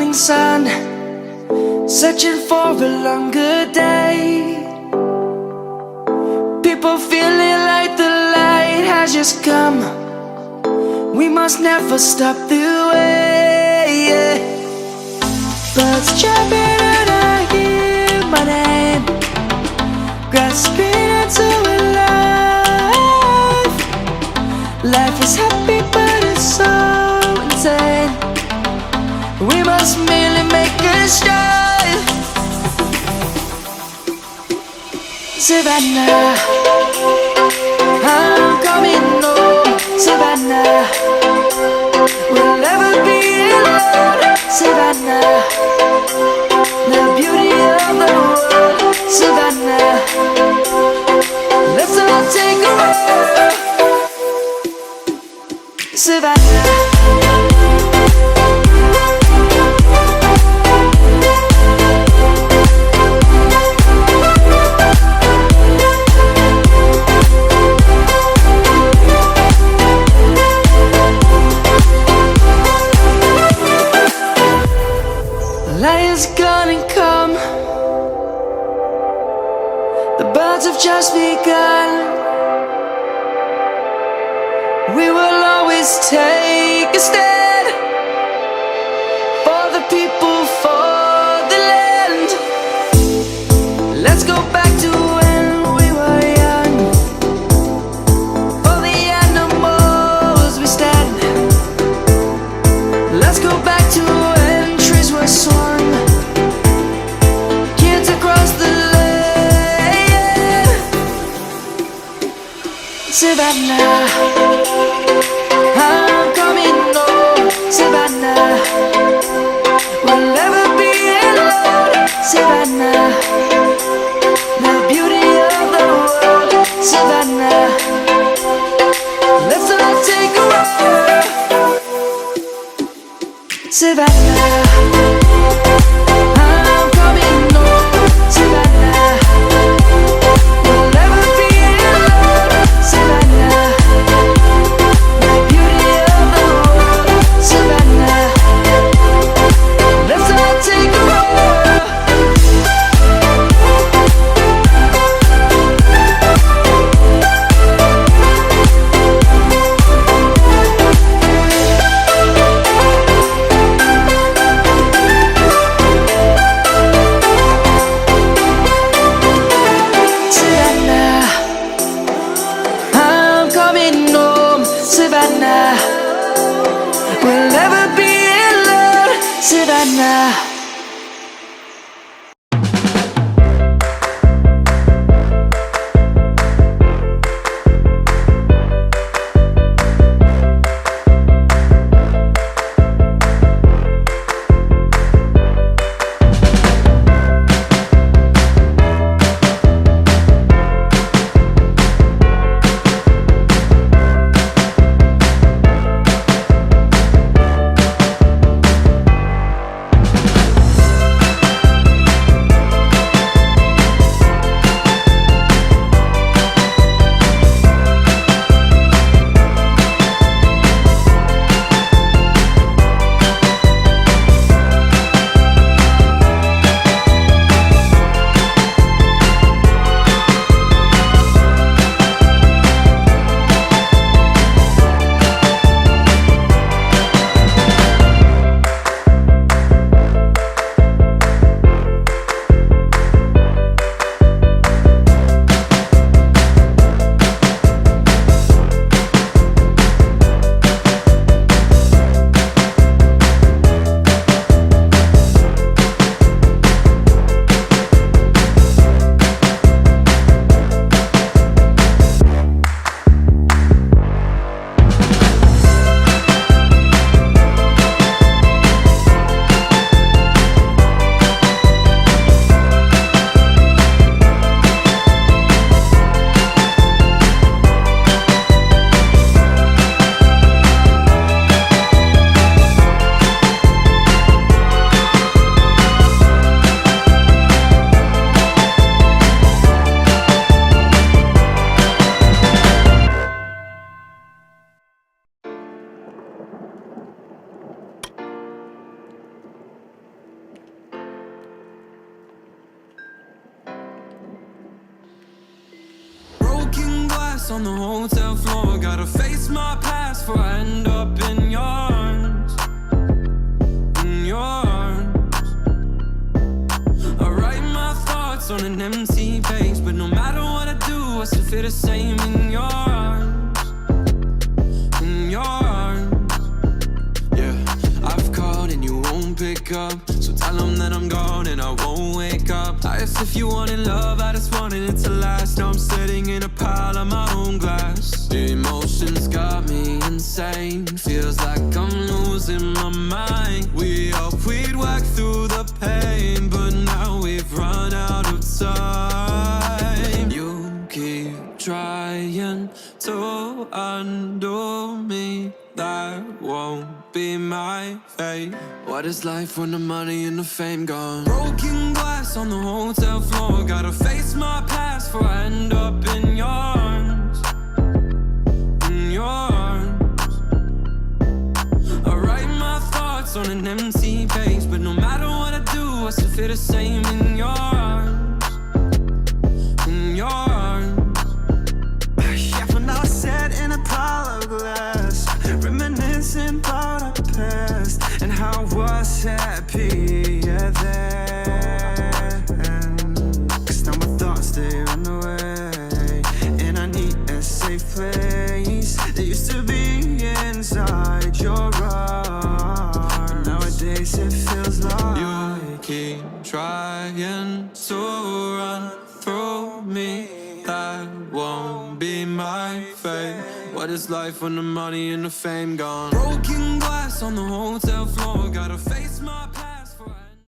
morning sun, searching for a longer day. People feeling like the light has just come. We must never stop the way. Birds chirping and I hear my name, grasping into a life. Life is happy but it's so insane. We must merely make a start. Savannah, I'm coming home. Savannah, we'll never be alone. Savannah, the beauty of the world. Savannah, let's all take a walk. Savannah, lion's gonna come. The birds have just begun. We will always take a stand for the people, for the land. Let's go back to when we were young. For the animals we stand. Let's go back to when trees were swung. Kids across the land. Savannah, I'm coming home. Savannah, we'll never be alone. Savannah, the beauty of the world. Savannah, let's all take a walk. Savannah, I'm coming home. Savannah, we'll never be alone. Savannah, the beauty of the world. Savannah, let's all take a walk. Savannah, I'm coming home. Savannah, we'll never be alone. Savannah. glass on the hotel floor. Gotta face my past before I end up in your arms. In your arms. I write my thoughts on an empty page, but no matter what I do, I still feel the same in your arms. In your arms. Yeah, I've called and you won't pick up, so tell them that I'm gone and I won't wake up. I asked if you wanted love, I just wanted it to last. Now I'm sitting in a pile of my own glass. The emotions got me insane, feels like I'm losing my mind. We hoped we'd work through the pain, but now we've run out of time. You keep trying to undo me, that won't be my fate. What is life when the money and the fame gone? Broken glass on the hotel floor. Gotta face my past before I end up in your arms. In your arms. I write my thoughts on an empty page, but no matter what I do, I still feel the same in your arms. In your arms. Yeah, for now I sat in a pile of glass, reminiscing about our past and how I was happy then. Cause now my thoughts, they run away, and I need a safe place that used to be inside your arms. But nowadays it feels like you keep trying to run through me, that won't be my fate. What is life when the money and the fame gone? Broken glass on the hotel floor. Gotta face my past.